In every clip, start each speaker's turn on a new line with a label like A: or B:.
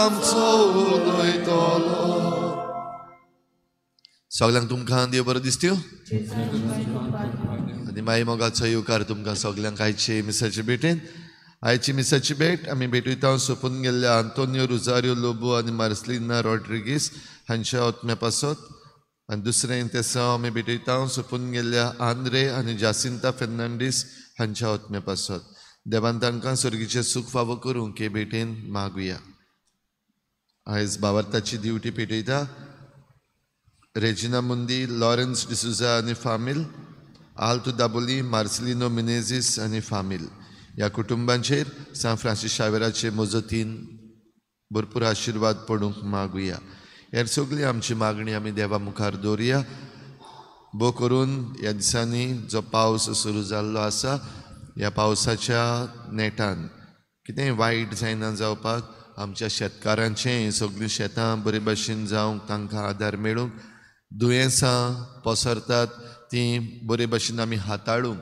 A: आमचो उलयतलो. सगळ्यांक तुमकां देव बरो दिसत्यो. आनी मागीर मोगाचो येवकार तुमकां सगळ्यांक आयचे मिसाचे भेटेन. आयची मिसाची भेट आमी भेटयता सोंपून गेल्ल्या आंतोनियो रुजारियो लोबो आनी मार्सलिना रॉड्रिगीस हांच्या आत्म्या पासत. आनी दुसरें तेसांव आमी भेटयता सोंपून गेल्ल्या आंद्रे आनी जासिंता फेर्नांडीस हांच्या आत्म्या पासत. देवान तांकां स्वर्गीचें सूख फावो करूंक हे भेटेन मागुया. आयज भावार्थाची दिवटी पेटयता रेजिना मुंदी, लॉरेन्स डिसुजा आनी फामील, आल्तो दाबोली, मार्सिलिनो मिनेझीस आनी फामील ह्या कुटुंबांचेर सान फ्रांसीस शावेराचे मोजतीन भरपूर आशिर्वाद पडूंक मागुया. हेर सगळी आमची मागणी आमी देवा मुखार दवरुया. भोव करून ह्या दिसांनी जो पावस सुरू जाल्लो आसा, ह्या पावसाच्या नेटान कितेंय वायट जायना जावपाक, आमच्या शेतकारांचें सगळीं शेतां बरे भाशेन जावंक, तांकां आदार मेळूंक, दुयेंसां पसरतात तीं बरे भाशेन आमी हाताळूंक,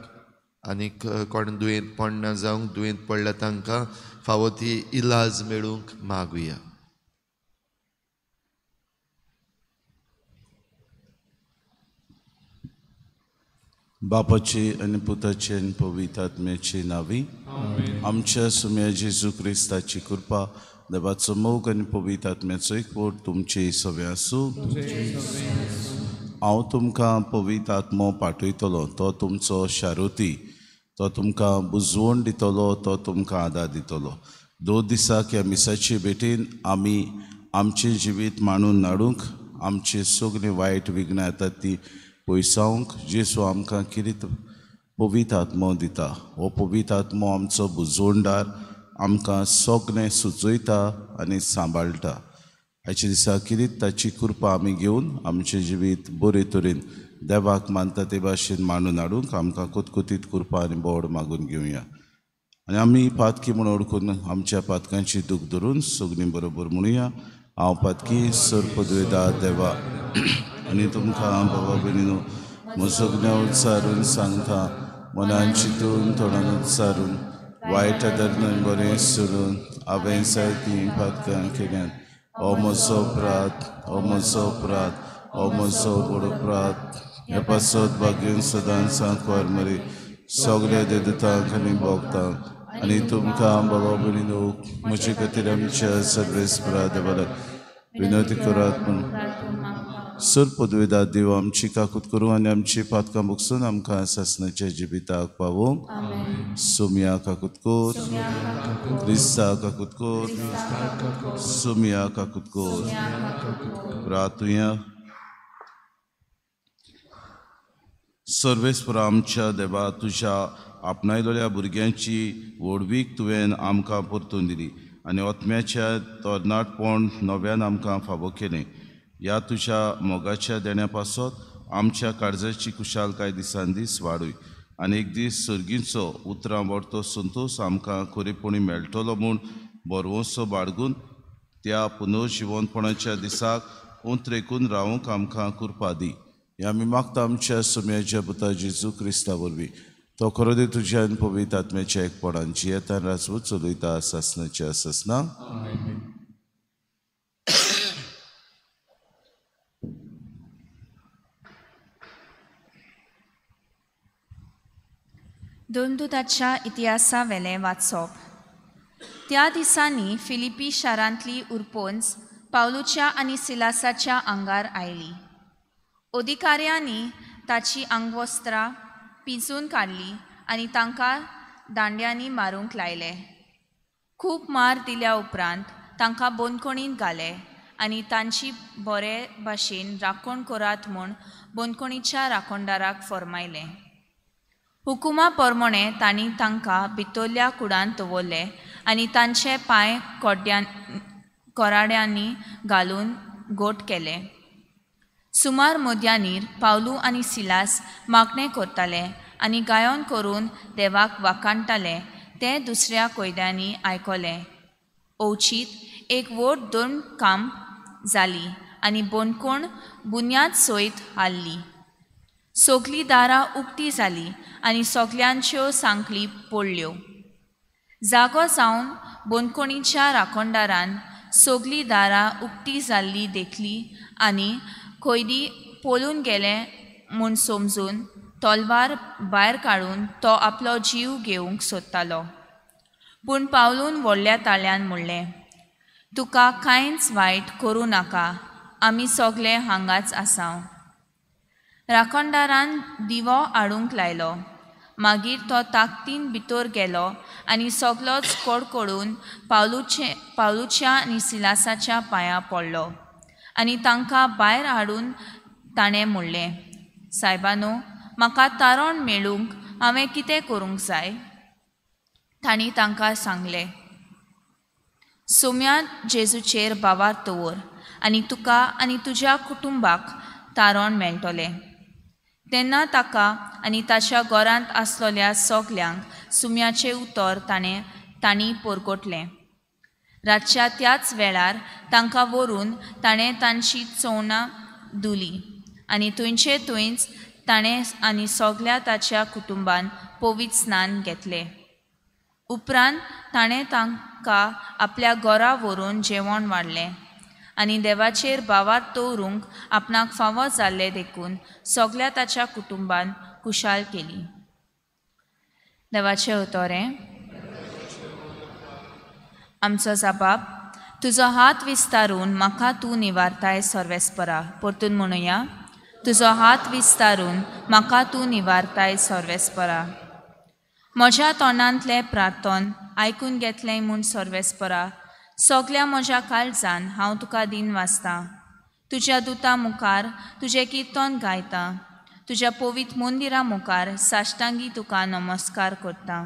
A: आनीक कोण दुयेंत पडना जावंक, दुयेंत पडल्या तांकां फावो ती इलाज मेळूंक मागुया.
B: बापाची आनी पुताची आनी पवित्र आत्म्याची नांवी. आमच्या सुम्या जेजू क्रिस्ताची कृपा, देवाचो मोग आनी पवित्र आत्म्याचो एकवट तुमचे सगळे आसूं. हांव तुमकां पवित्र आत्मो पाठयतलो. तो तुमचो शारोती, तो तुमकां बुजवण दितलो, तो तुमकां आदार दितलो. 2 दिसाक ह्या मिसाचे भेटेन आमी आमचें जिवीत मांडून हाडूंक, आमची सगळीं वायट विघ्नां येतात ती पयसावंक जेजू आमकां कितें पवित्र आत्मो दिता. हो पवित्र आत्मो आमचो बुजवणदार, आमकां सगळें सुचयता आनी सांबाळटा. आयच्या दिसा कितें ताची कृपा आमी घेवन आमचें जिवीत बरे तरेन देवाक मानता ते भाशेन मांडून हाडूंक आमकां कुतकुतीत कृपा आनी बोड मागून घेवया. आनी आमी पातकी म्हूण ओळखून आमच्या पातकांची दूख धरून सगळीं बरोबर म्हणुया. हांव पातकी सर्पद्वेदा देवा आनी तुमकां बाबा भयणीनो म्हजो सगळ्यां उच्चारून सांगता, मनान चिंतून तोंडान उच्चारून वायट आदरन बरें सोडून हांवें जायतीं पातकां केल्यात. हो म्हजो अपराध, हो म्हजो अपराध, हो म्हजो व्हड अपराध. हे पासत भाग्यून सदांच सांकवार मरे सगळ्या देदूतांक आनी भोगतांक आनी तुमकां बाबा भयणीनो म्हजे खातीर आमच्या सर्वेस्परा देवाक विनंती करात. सर्पद्वेदा देव आमची काकूत करूं आनी आमची पातकां मुगसून आमकां सासणाच्या जिविताक पावोंक. सोम्या काकूत कोर, क्रिस्ता काकूत कोर, सोम्या काकूत कोर. प्रार्थुया. सर्वेस्परा आमच्या देवा, तुज्या आपणायलोल्या भुरग्यांची व्हडवीक तुवें आमकां परतून दिली आनी ओत्म्याच्या तरणाटपण नव्यान आमकां फावो केलें. ह्या तुज्या मोगाच्या देण्या पासत आमच्या काळजाची कुशालकाय दिसान दीस वाडूय आनी एक दीस सर्गींचो उतरां व्हरतो संतोश आमकां खरेपणी मेळटलो म्हूण बरवोसो बाळगून त्या पुनर्जिवनपणाच्या दिसाक उंत्रेकून रावूंक आमकां कृपा दी. हें आमी मागता आमच्या सुम्याच्या पुता जेजू क्रिस्ता वरवीं. तो खरो दे तुज्या आनी पवित्र आत्म्याच्या एकपणान जियेतान राजवूत चलयता सासणाच्या सासना.
C: दोनदूताच्या इतिहासा वेलें वाचप. त्या दिसांनी फिलिपी शारांतली उरपोन्स पावलूच्या आनी सिलासाच्या आंगार आयली. अधिकाऱ्यांनी ताची आंगवस्त्रां पिंजून काडली आनी तांकां दांड्यांनी मारूंक लायले. खूब मार दिल्या उपरांत तांकां बंदखणींत घाले आनी तांची बरे भाशेन राखण करात म्हूण बंदखणीच्या राखणदाराक फर्मायलें. हुकुमा प्रमाणे तांणी तांकां भितरल्या कुडांत दवरले आनी तांचे पांय कोराड्यांनी घालून गोट केले. सुमार मध्यानीर पावलू आनी सिलास मागणें करताले आनी गायोन करून देवाक वाखाणटाले तें दुसऱ्या कैद्यांनी आयकलें. ओवचीत एक व्हड दंड काम जाली आनी बंदखण बुन्याद सयत हाल्ली. सगलीं दारां उक्तीं जालीं आनी सगल्यांच्यो सांखळी पडल्यो. जागो जावन बंदखणीच्या राखणदारान सगलीं दारां उक्तीं जाल्ली देखली आनी खंयदी पळून गेले म्हूण समजून तलवार भायर काडून तो आपलो जीव घेवंक सोदतालो. पूण पावलून व्हडल्या ताळ्यान म्हणलें, तुका कांयच वायट करूं नाका, आमी सगळे हांगाच आसांव. राखणदारान दिवो हाडूंक लायलो. मागीर तो ताकतीन भितर गेलो आनी सगळोच कडकडून पावलुच्या आनी सिलासाच्या पांयां पडलो आनी तांकां भायर हाडून ताणें म्हणलें, सायबानो, म्हाका तारण मेळूंक हांवें कितें करूंक जाय? तांणी तांकां सांगलें, सोम्या जेजूचेर बाबार दवर आनी तुका आनी तुज्या कुटुंबाक तारण मेळटलें. तेन्ना ताका आनी ताच्या घरांत आसलोल्या सगल्यांक सुम्याचें उतर तांणी परगटलें. रातच्या त्याच वेळार तांकां व्हरून ताणें तांची चोवणां धुलीं आनी थंयचे थंयच ताणें आनी सगल्या ताच्या कुटुंबान पवित्र स्नान घेतलें. उपरांत ताणें तांकां आपल्या घरा व्हरून जेवण वाडलें आनी देवाचेर बावार दवरूंक आपणाक फावो जाल्लें देखून सगल्या ताच्या कुटुंबान कुशाल केली. देवाचें उतोरें. आमचो जबाब, तुजो हात विस्तारून म्हाका तूं निवारताय सर्वेस्परा. परतून म्हणुया, तुजो हात विस्तारून म्हाका तूं निवारताय सर्वेस्परा. म्हज्या तोंडांतलें प्रार्थन आयकून घेतलें म्हूण सर्वेस्परा. सगल्या म्हज्या काळजान हांव तुका दिन वाचतां. तुज्या दुतां मुखार तुजें किर्तन गायतां. तुज्या पवित्र मंदिरा मुखार साश्टांगी तुका नमस्कार करतां.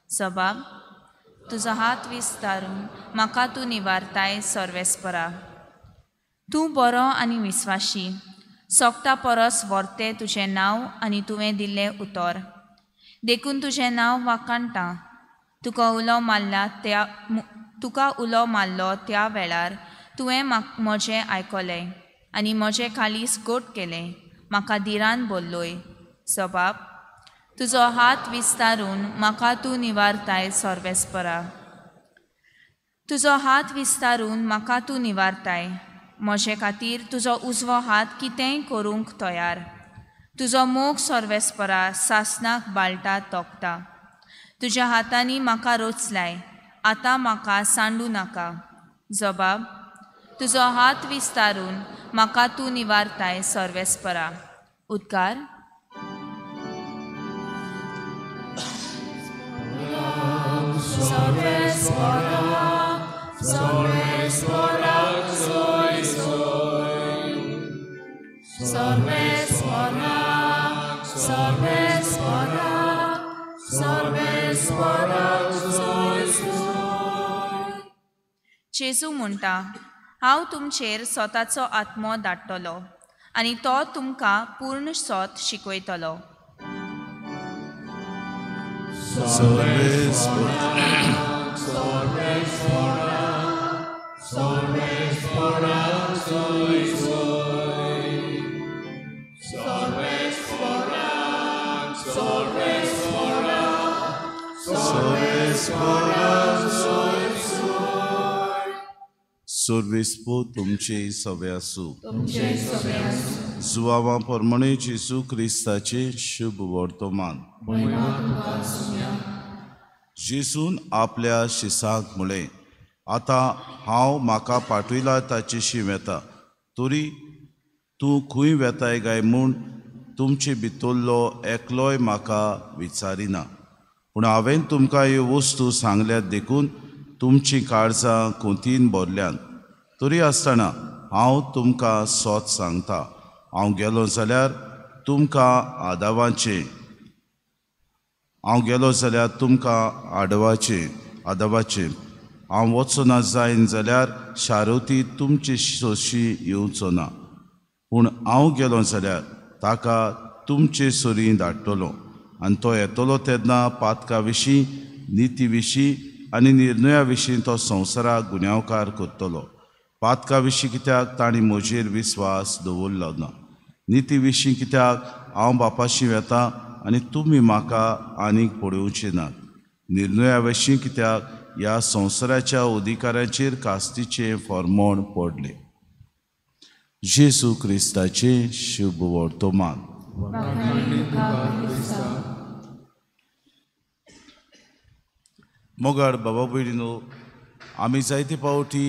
C: जबाब, तुजो हात विस्तारून म्हाका तूं निवारताय सर्वेस्परा. तूं बरो आनी विस्वाशी, सोगता परस व्हरतें तुजें नांव आनी तुवें दिल्लें उतर. देखून तुजें नांव वाखाणटां. तुका उलो मारलो त्या वेळार तुवें म्हजें आयकलें आनी म्हजें कालीस गोट केलें. म्हाका धिरान बोल्लोय. जबाब, तुजो हात विस्तारून म्हाका तूं निवारताय सर्वेस्परा. तुजो हात विस्तारून म्हाका तूं निवारताय. म्हजे खातीर तुजो उजवो हात कितेंय करूंक तयार. तुजो मोग सर्वेस्परा सासनाक बाळटा तोखता. तुज्या हातांनी म्हाका रोचलाय, आतां म्हाका सांडू नाका. जबाब, तुजो हात विस्तारून म्हाका तूं निवारताय सर्वेस्परा. उद्गार. जेजू म्हणटा, हांव तुमचेर स्वताचो आत्मो धाडटलो आनी तो तुमकां पूर्ण सोत शिकयतलो.
B: Sorvispo तुमचे सवे आसूं. जुवावा प्रमाणे जेजू क्रिस्ताचे शुभ वर्तमान. जेजून आपल्या शिसांक म्हळें, आतां हांव म्हाका पाठयला ताचेशी वेता, तरी तूं खंय वेताय काय म्हूण तुमचे भितरलो एकलोय म्हाका विचारिना. पूण हांवें तुमकां ह्यो वस्तू सांगल्यात देखून तुमची काळजां खोंतीन भरल्यान. तरी आसतना हांव तुमकां सोत सांगता, हांव गेलो जाल्यार तुमकां आदावाचें. हांव वचना जायन जाल्यार शारोती तुमचे सोशी येवचो ना. पूण हांव गेलो जाल्यार ताका तुमचे सोरी धाडटलो आनी तो येतलो तेन्ना पातका विशीं, निती विशीं आनी निर्णया विशीं तो संवसाराक गुन्यांवकार करतलो. पातका विशीं कित्याक तांणी म्हजेर विस्वास दवरलो ना. निती विशीं कित्याक हांव बापाशी वेतां आनी तुमी म्हाका आनीक पळोवचे नात. निर्णया विशीं कित्याक ह्या संवसाराच्या अधिकाराचेर कास्तीचें फर्मोण पडलें. जेजू क्रिस्ताचें शुभ वर्तमान. मोगाड बाबा भयणीनो, आमी जायते पावटी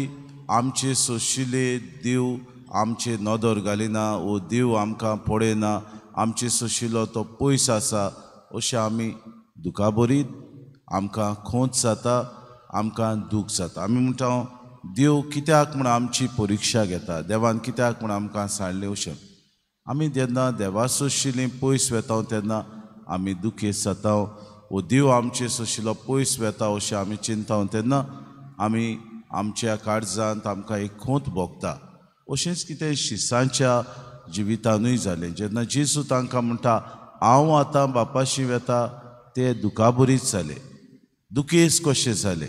B: आमचे सोशिले देव आमचे नदर घालिना वो देव आमकां पळयना, आमचे सोशिलो तो पयस आसा अशें आमी दुखाबरीत आमकां खोंच जाता, आमकां दूख जाता. आमी म्हणटा देव कित्याक म्हण आमची परिक्षा घेता, देवान कित्याक म्हण आमकां सांडलें अशें. आमी जेन्ना देवा सोशिलीं पयस वेता तेन्ना आमी दुखेस्त जाता, वो देव आमचे सोशिलो पयस वेता अशें आमी चिंता तेन्ना आमी आमच्या काळजांत आमकां एक खोंत भोगता. अशेंच कितें शिसांच्या जिवितानूय जालें. जेन्ना जेजू तांकां म्हणटा हांव आतां बापाशी वेता, ते दुखाबरीत जाले, दुखेस्त कशें जाले.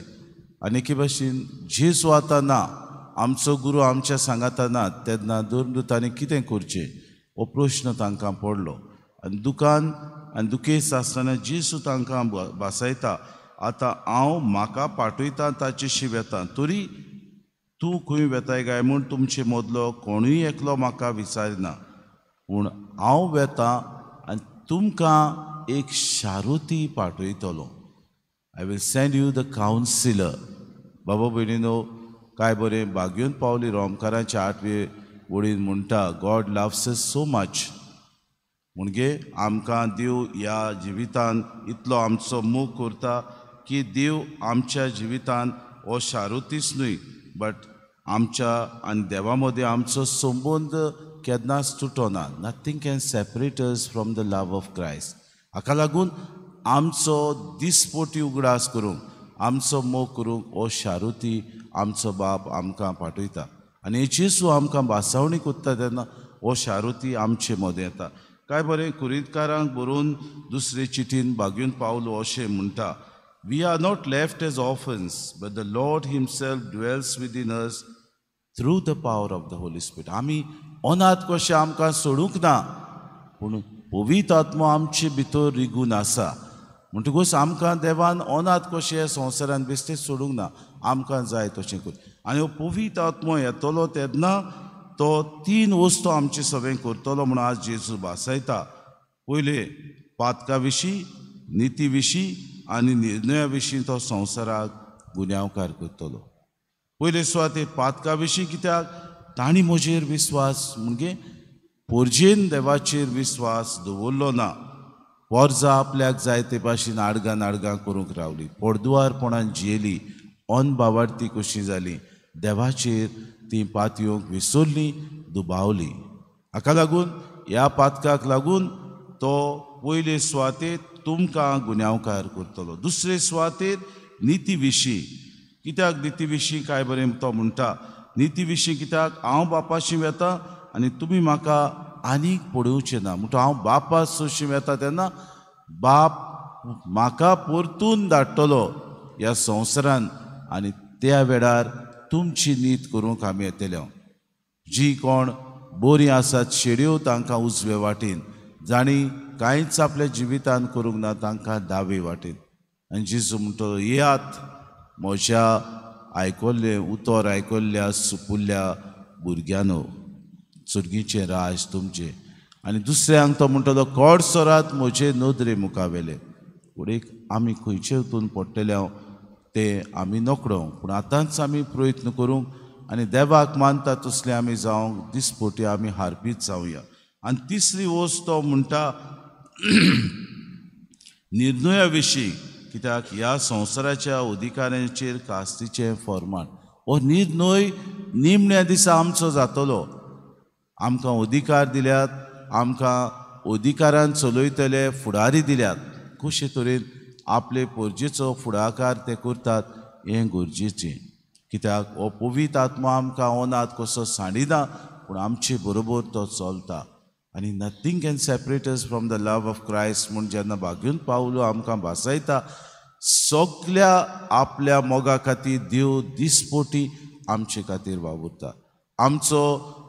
B: आनी के भाशेन जेजू आतां ना, आमचो गुरू आमच्या सांगाता ना, तेन्ना दुर्मृतांनी कितें करचें हो प्रश्न तांकां पडलो. आनी दुखान आनी दुखेस्त आसतना जेजू तांकां भासायता, आतां हांव म्हाका पाठयता ताचेशी वेता, तरी तूं खंय वेताय काय म्हूण तुमचे मदलो कोणूय एकलो म्हाका विचारिना, पूण हांव वेता आनी तुमकां एक शारुती पाठयतलो. I will send you the counsellor. बाबा भयणीनो, काय बरें भाग्यून पावली रोमकारांच्या 8वे वळीन म्हणटा गॉड लव्स अस सो मच. म्हणजे आमकां देव ह्या जिवितान इतलो आमचो मोग करता की देव आमच्या जिवितान हो शारुतीच न्हय, बट आमच्या आनी देवा मदीं आमचो संबंद केन्नाच तुटना. Nothing can separate us from the love of Christ. हाका लागून आमचो दिसपोटी उगडास करूंक, आमचो मोग करूंक हो शारुती आमचो बाप आमकां पाठयता. आनी जेजू आमकां भासावणी कोत्ता तेन्ना हो शारुती आमचे मदें येता. काय बरें कुरिंतकारांक बरोवन दुसरे चिठीन भाग्यून पावलो अशें म्हणटा, we are not left as orphans, but the lord himself dwells within us through the power of the holy spirit. आमी अनाथ कशें आमकां सोडूंक ना, पूण पवित्र आत्मा आमचे भितर रिगून आसा. म्हणटकूच आमकां देवान अनाथ कशें संवसारान बेश्टेच सोडूंक ना, आमकां जाय तशें कर. आनी हो पवित्र आत्मा येतलो तेन्ना तो 3 वस्तू आमचे सगळें करतलो म्हणून आज जेजू भासायता. पयले पातका विशीं, निती विशीं आनी निर्णया विशीं तो संवसाराक गुन्यांवकार करतलो. पयले सुवातेर पातका विशीं, कित्याक तांणी म्हजेर विस्वास म्हणजे पोरजेन देवाचेर विस्वास दवरलो ना. वर्जां आपल्याक जाय ते भाशेन आडगां करूंक रावली, पडदुवारपणान जियेली, अनभावार्थी कशी जाली, देवाचेर ती पातयोंक विसरली, दुबावली. हाका लागून ह्या पातकाक लागून तो पयले सुवातेर तुमकां गुन्यांवकार करतलो. दुसरे सुवातेर निती विशीं, कित्याक निती विशीं काय बरें तो म्हणटा, निती विशीं कित्याक हांव बापाशी वेता आनी तुमी म्हाका आनीक पडोवचें ना. म्हणटा हांव बापा सोशी वेता तेन्ना बाप म्हाका परतून धाडटलो ह्या संवसारान, आनी त्या वेळार तुमची नीत करूंक आमी येतले. जी कोण बरीं आसात शेड्यो तांकां उजवे वाटेन, जाणी कांयच आपल्या जिवितान करूंक ना तांकां दावे वाटेन. आनी जेजू म्हणटलो येयात म्हज्या आयकोल्ले उतर आयकोल्ल्या सुपुल्ल्या भुरग्यानो, सुर्गीचें राज तुमचें. आनी दुसऱ्यांक तो म्हणटलो कोड सोरात म्हजे नदरे मुखावेले. फुडें आमी खंयचे हितून पडटले ते आमी नकळो, पूण आतांच आमी प्रयत्न करूंक आनी देवाक मानता तसले आमी जावंक दिसपोटी आमी हारपीत जावया. आनी तिसरी वस्त तो म्हणटा निर्णया विशीं, कित्याक ह्या संवसाराच्या अधिकाऱ्यांचेर कास्तीचें फर्माण. हो निर्णय निमण्या दिसा आमचो जातलो. आमकां अधिकार दिल्यात, आमकां अधिकारान चलयतले फुडारी दिल्यात. कशे तरेन आपले पोरजेचो फुडाकार ते करतात हें गरजेचें. कित्याक हो पवित्र आत्मा आमकां अनाथ कसो सांडिना, पूण आमचे बरोबर तो चलता. आनी nothing can separate us from the love of Christ म्हूण जेन्ना भाग्यून पावलो आमकां भासायता, सगल्या आपल्या मोगा खातीर देव दिसपोटी आमचे खातीर वावुरता. आमचो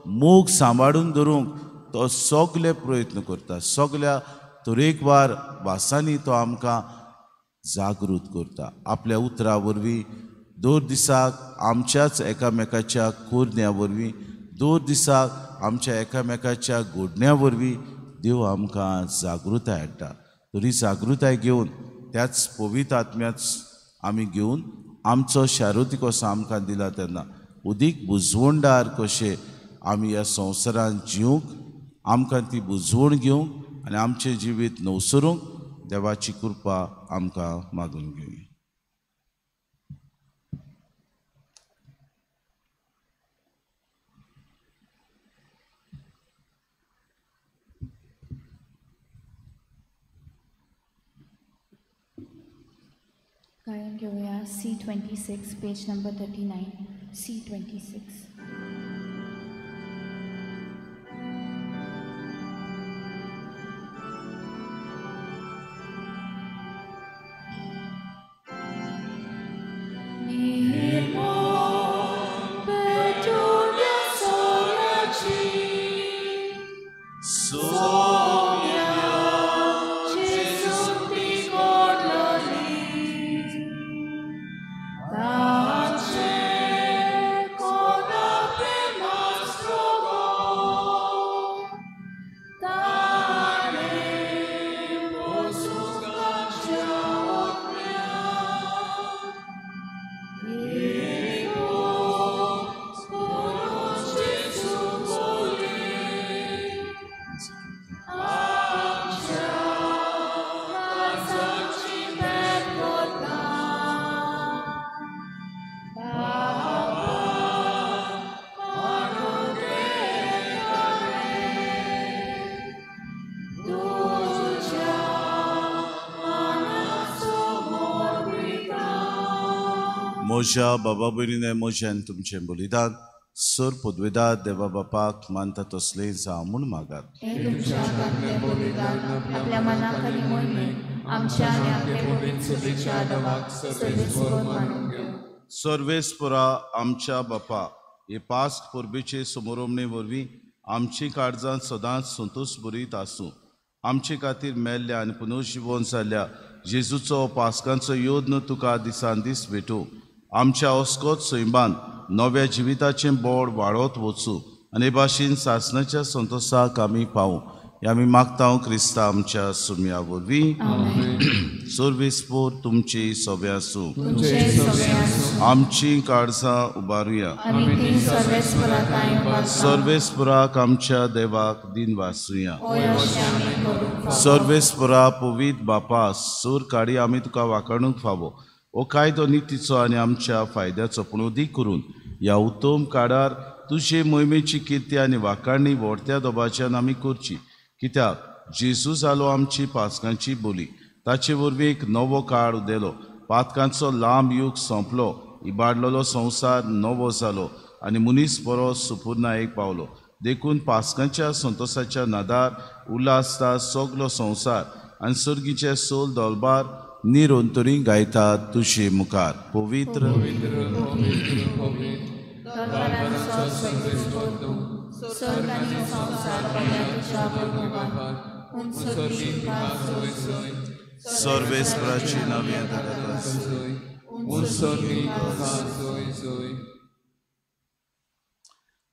B: मोग सांबाळून दवरूंक तो सगळे प्रयत्न करता. सगल्या तरेकवार भासांनी तो आमकां जागृत करता. आपल्या उतरा वरवीं दर दिसाक आमच्याच एकामेकाच्या कोरण्या वरवीं दर दिसाक आमच्या एकामेकाच्या घडण्या वरवीं देव आमकां जागृताय हाडटा. तरी जागृताय घेवन त्याच पवित्र आत्म्याच आमी घेवन आमचो शारुती कसो आमकां दिला तेन्ना उदीक बुजवणदार कशे आमी ह्या संवसारांत जिवंक आमकां ती बुजवण घेवंक आनी आमचें जिवीत नवसरूंक देवाची कृपा आमकां मागून घेवया.
C: गायन घेऊया C26 पेज नंबर 39 C26.
B: म्हज्या बाबा भयणीने म्हज्यान तुमचें बलिदान सर पदवेदार देवा बापाक मानता तसलें जावं म्हूण मागात.
C: आपल्या मनाक आनी मोहिमेन आमच्या आनी आपले पवित्र सुबेच्या आदवाक सर्वेस्वर मानून घेवं.
B: सर्वेस्परा आमच्या बापा हे पास्क परबेचे समारंभणे वरवीं आमची काळजां सदांच संतोश बरीत आसूं. आमचे खातीर मेल्ल्या आनी पुनर्जीवन जाल्ल्या जेजूचो पास्कांचो योद्न तुका दिसान दीस भेटूं. आमच्या अस्कोत सैमान नव्या जिविताचें बोड वाडत वचूं आनी भाशेन सासणाच्या संतोशाक आमी पावूं हें आमी मागता क्रिस्ता आमच्या सुम्या वरवीं. सर्वेस्पोर तुमची सवे आसूं. आमची काळजां उबारुया. सर्वेस्पराक आमच्या देवाक दिन वाचुया. सर्वेस्परा पवित्र बापा सूर काडी आमी तुका वाखाणूंक फावो. हो कायदो नितीचो आनी आमच्या फायद्याचो पुनोदी करून ह्या उत्तम काळार तुजे मोहिमेची किर्ती आनी वाखाणणी व्हडत्या दोबाच्यान आमी करची. कित्याक जेजू जालो आमची पास्कांची बोली. ताचे वरवीं एक नवो काळ उदेलो. पातकांचो लांब युग सोंपलो. इबाडलेलो संवसार नवो जालो आनी मनीस बरो सुपूर्णायेक पावलो. देखून पास्कांच्या संतोशाच्या नादार उल्हासता सगलो संवसार आनी सर्गीचे सोल दोलबार निरंतरी गायतात तुजे मुखार. पवित्र सर्वेस्पराची नवी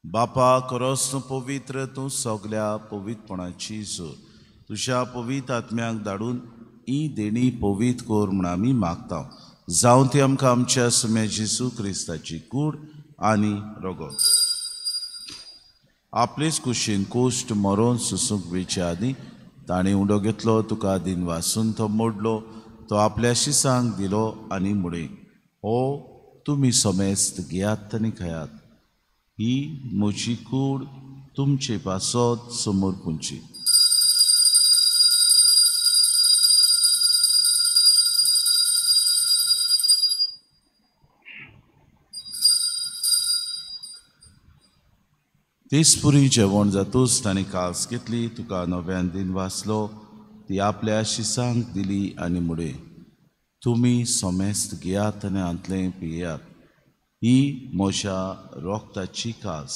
B: बापा खरोच तूं पवित्र. तूं सगल्या पवित्रपणाची जोर तुज्या पवित्र आत्म्याक धाडून ही देणी पवित्र कोर म्हूण आमी मागता. जावं ती आमकां आमच्या सुम्या जेजू क्रिस्ताची कूड आनी रगत. आपलेच कुशीन कोश्ट मरोन सुसूंक वेचे आदी ताणें उडो घेतलो. तुका दिन वाचून तो मोडलो. तो आपल्या शिसांक दिलो आनी मुडे हो तुमी समेस्त घेयात आनी खायात. ही म्हजी कूड तुमचे पासत समोर पुंची. तेसपुरी जेवण जातूच ताणें कास घेतली. तुका नव्यान दिन वाचलो. ती आपल्या शिसांक दिली आनी मुडे तुमी समेस्त घेयात आनी हांतलें पियेयात. ही म्हज्या रोगताची कास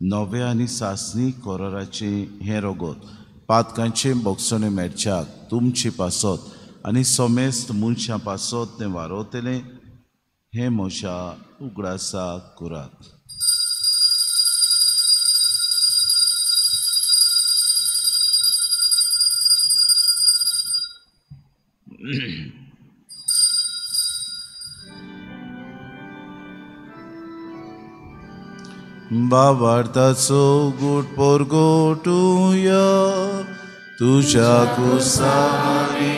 B: नवे आनी सासणी कोराराचें हें रगत पातकांचे बोगसणे मेळच्याक तुमची पासत आनी सोमेस्त मनशां पासत तें वारोतलें हें मोशा उगडासा कुरात. बाबार्थाचो गूट पोरगोटुया तुझ्या कुसारी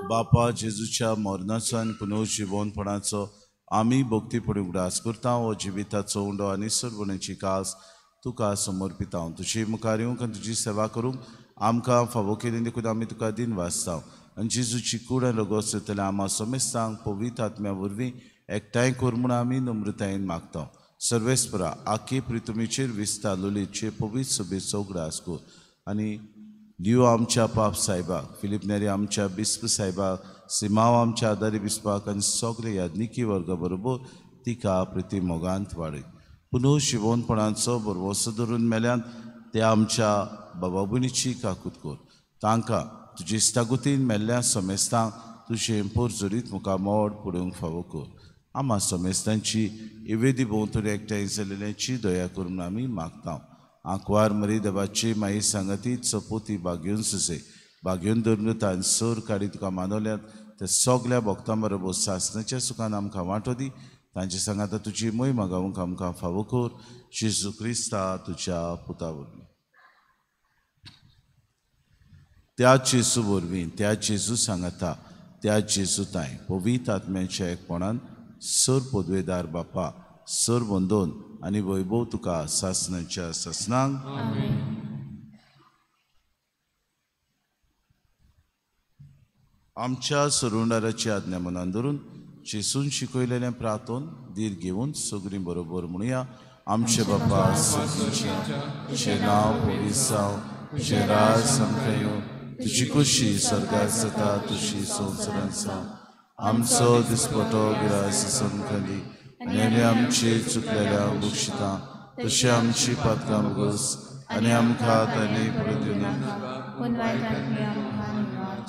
B: बापा जेजूच्या मरणाचो आनी पुनर्जिवनपणाचो आमी भक्तीपणी उगडास करता. हो जिविताचो उंडो आनी सरवणेची कास तुका समर्पिता. तुजी मुखार येवंक आनी तुजी सेवा करूंक आमकां फावो केली देखून आमी तुका दिन वाचता. आनी जेजूची कूड आनी रगत जातले आमा समेस्तांक पवित्र आत्म्या वरवीं एकठांय कर म्हूण आमी नम्रतायेन मागता. सर्वेस्परा आख्खे प्रितुमेचेर विस्तार लोलयेचे पवित्र सभेचो उगडास कर. आनी दिव आमच्या पाप साहेबाक, फिलीप नेरी आमच्या बिस्प साहेबाक, सिमाव आमच्या आदारी बिस्पाक आनी सगळे याज्ञिकी वर्गा बरोबर तिका प्रति मोगांत वाडय. पुनर्जिवनपणाचो बरवसो धरून मेल्यान ते आमच्या बाबा भयणीची काकूत कर. तांकां तुजे इश्टागुतीन मेल्ल्या समेस्तांक तुजें पोरजोरीत मुखार मोड पडूंक फावो कर. आमा समेस्तांची इवेदी भोंवतणी एकठांय जालेल्यांची दया करून आमी मागता. आंकवार मरी देवाची माई सांगतीत सपोती बागेवन सुसे बागेवन धर्मतान सर काडी तुका मानवल्यात ते सगल्या भक्तां बरोबर सासणाच्या सुखान आमकां वांटो दी. तांचे सांगाता तुजी मोहीम गावूंक आमकां फावो कर. जेजू क्रिस्ता तुज्या पुता वरवीं, त्या जेजू वरवीं, त्या जेजू सांगाता, त्या जेजू ताय पवित्र आत्म्याच्या एकपणान सर पदवेदार बापा, सर बंदोन आनी वैभव तुका सासणाच्या ससनांक आमच्या सरुंडाराची आज्ञा मनान धरून जेसून शिकयलेलें प्रार्थोन धीर घेवन सगळीं बरोबर म्हणुया. आमचे बापा तुजें नांव पवित्र जावं, तुजें राज आमकां येवं, तुजी खुशी स्वर्गार जाता तुजी संवसारांत जावं. आमचो दिसपटो गिरास आमकां दी आनी आमची चुकलेल्या बक्षिता तशी आमची पातकां बगस आनी आमकां तांणी पडूं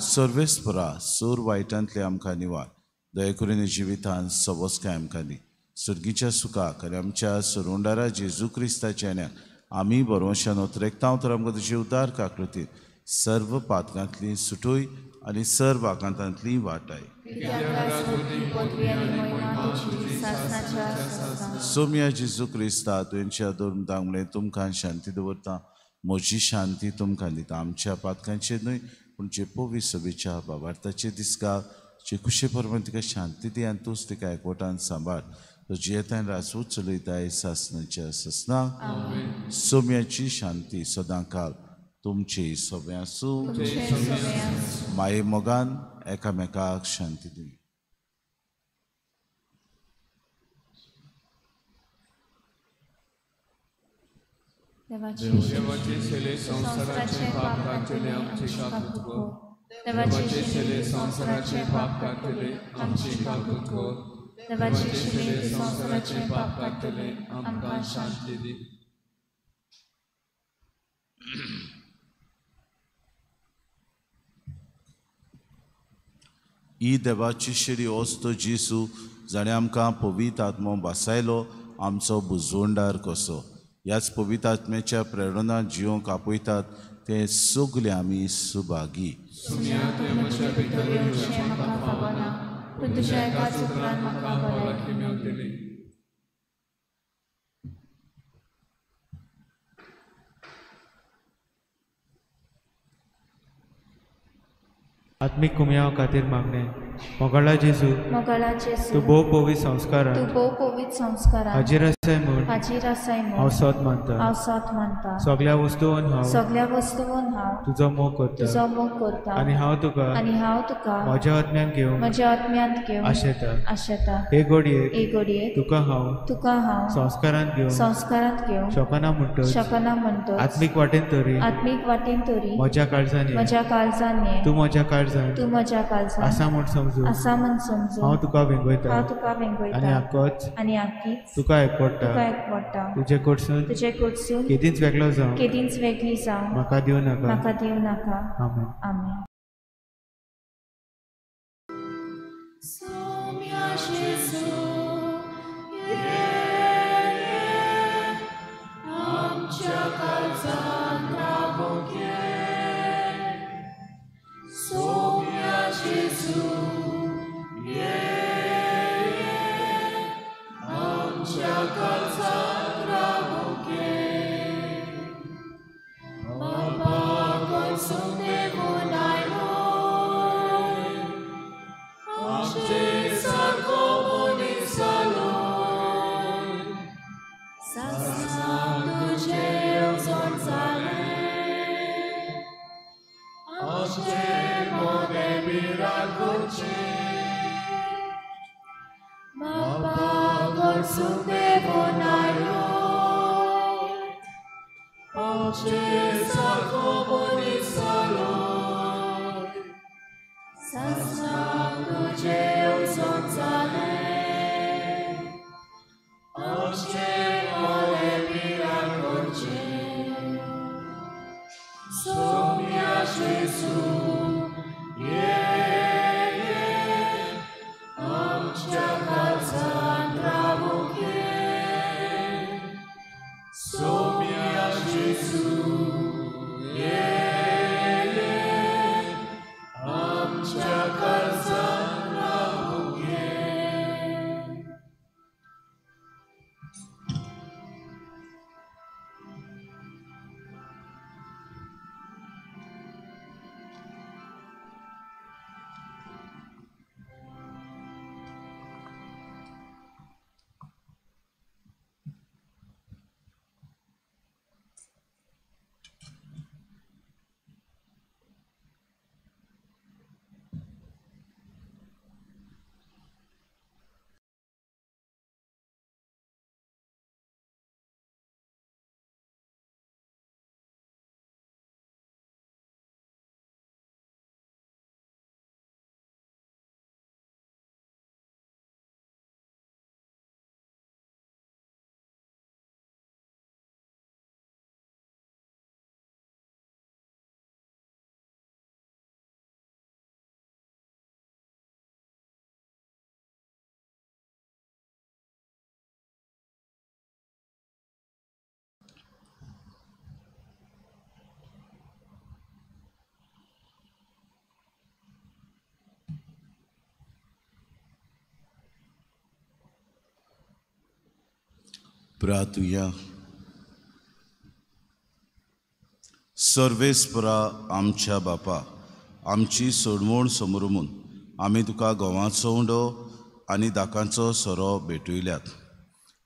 B: सर्वेस्परा सोर वायटांतले आमकां निवार. दया करून जिवितांत सवस्काय आमकां दी. सर्गीच्या सुखाक आनी आमच्या सरुंडारा जेजू क्रिस्ताच्या येण्याक आमी बरोवशान उतरेकता तर आमकां तुजी उदार काकृतीन सर्व पातकांतली सुटोय आनी सर्व आकांतांतली वाटाय. सोम्या जेजू क्रिस्ता तुमच्या धर्मतांक म्हणलें तुमकां शांती दवरता. म्हजी शांती तुमकां दिता. आमच्या पातकांचेर न्हय पूण जे पवित्र सभेच्या बाबार्थाचे दिसका जे खुशे परमेन तिका शांती दी आनी तूंच तिका एकवटान सांबाळ. तुजी येतान राजवूच चलयताय सासणाच्या ससनांक. सोम्याची शांती सदां काल तुमची सोबे आसूं. माये मोगान एकामेकाक शांती दी.
D: देवाचे सेले संसाराचे पाप काढले आमचे काकूत कर. देवाचे सेले संसाराचे पाप काढले आमचे काकूत कर. देवाचे सेले संसाराचे पाप काढले आमकां शांती दी.
B: ही देवाची शिरी वस्त जेसू जाणें आमकां पवित्र आत्मो बासायलो आमचो बुजवणदार कसो. ह्याच पवित्र आत्म्याच्या प्रेरणान जिवंक आपयतात ते सगळे आमी सुभागी.
E: आत्मीक कुमयाव खातीर मागणें.
D: मोगळा जेजू
E: मोगळा
D: तूं
E: जेजू
D: भोव पवित्र संस्कारान
E: तूं भोव पवित्र संस्कारान
D: हाजीर आसाय म्हूण
E: हाजीर आसाय
D: हांव
E: म्हूण
D: सोत मानता
E: हांव सोत मानता
D: सगळ्या वस्तूंन हांव
E: सगळ्या वस्तूंन हांव
D: तुजो मोग करता
E: तुजो मोग करता
D: आनी हांव तुका
E: आनी हांव तुका
D: म्हज्या आत्म्यान घेवन
E: म्हज्या आत्म्यांत घेवन
D: आशेता
E: आशेता
D: हे घडयेक
E: हे घडयेक
D: तुका हांव
E: तुका हांव
D: संस्कारान घेवन
E: संस्कारांत घेवन
D: शकना म्हणटच
E: शकना म्हणटच
D: आत्मीक वाटेन तरी
E: आत्मीक वाटेन तरी
D: म्हज्या काळजान ये.
E: म्हज्या काळजान ये
D: तूं म्हज्या काळजान
E: तूं म्हज्या काळजान
D: आसा म्हूण समजून
E: आसा म्हूण समजून
D: हांव तुका वेंगयता
E: हांव तुका
D: आनी
E: वेंगयता
D: आक्कोच
E: आनी आख्खीच
D: तुका एकपडटा
E: तुका एकवटा
D: तुजे कडसून
E: तुजे कडसून
D: केदींच वेगळो जावं
E: केदींच वेगळी जावं
D: म्हाका दिवं नाका
E: म्हाका दिवं नाका
D: आमेन
E: आमेन
B: प्रार्थुया. सर्वेस्परा आमच्या बापा, आमची सोडवण समोरून आमी तुका गोवाचो उंडो आनी दाकांचो सोरो भेटयल्यात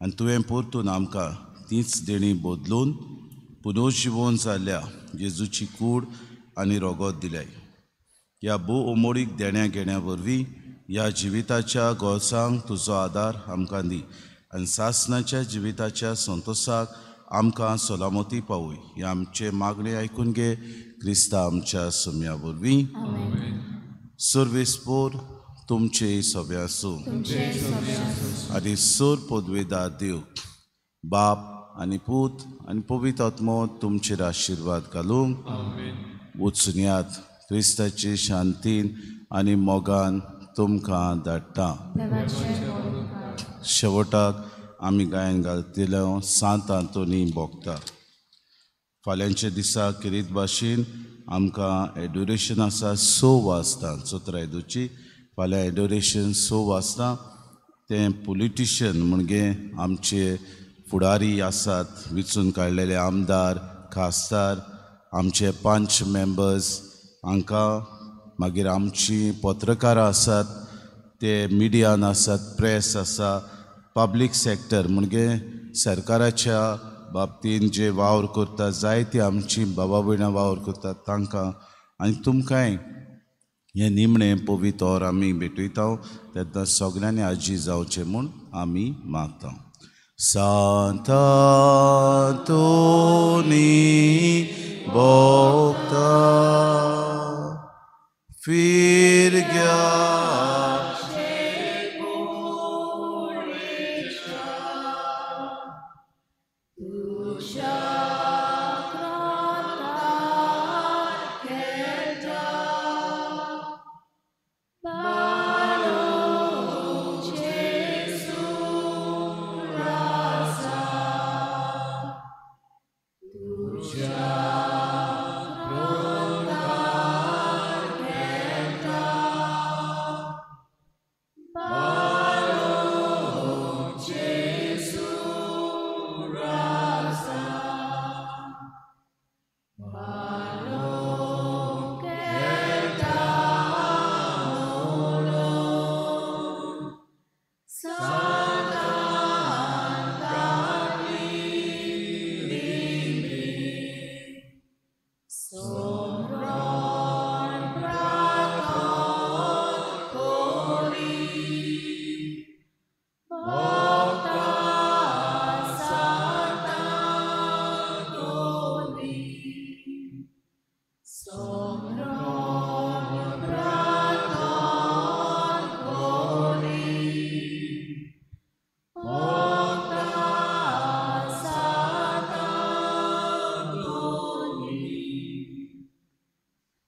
B: आनी तुवें परतून आमकां तीच देणी बदलून पुनर्जीवन जाल्ल्या जेजूची कूड आनी रोगत दिल्याय. ह्या भू उमोडीक देण्या घेण्या वरवीं ह्या जिविताच्या गोळसांक तुजो आदार आमकां दी आनी सासणाच्या जिविताच्या संतोशाक आमकां सलामती पावय. हे आमचे मागणे आयकून घे क्रिस्ता आमच्या सम्या वरवीं. सर्वेस्पोर तुमचे सभे आसूं आनी सर पदवेदार देव बाप आनी पूत आनी पवित्र आत्मो तुमचेर आशिर्वाद घालूंक वचून यात. क्रिस्ताचे शांतीन आनी मोगान तुमकां धाडटा. शेवटाक आमी गायन घालतलो सांत आंतोनी भोगता. फाल्यांच्या दिसा किरीत भाशेन आमकां एडोरेशन आसा 6 वाजता. चोत्रायदूची फाल्यां एडोरेशन 6 वाजता. तें पोलिटिशियन म्हणजे आमचे फुडारी आसात, वेंचून काडलेले आमदार, खासदार, आमचे 5 मेंबर्स हांकां मागीर आमची पत्रकारां आसात ते मिडियान आसात, प्रेस आसा, पब्लीक सॅक्टर म्हणजे सरकाराच्या बाबतीन जे वावर करतात, जायती आमची बाबा भयणां वावर करतात तांकां आनी तुमकांय हे निमणें पवित्र आमी भेटयता, तेन्ना सगल्यांनी आजी जावचें म्हूण आमी मागता. Santa Toni Bokta Firgya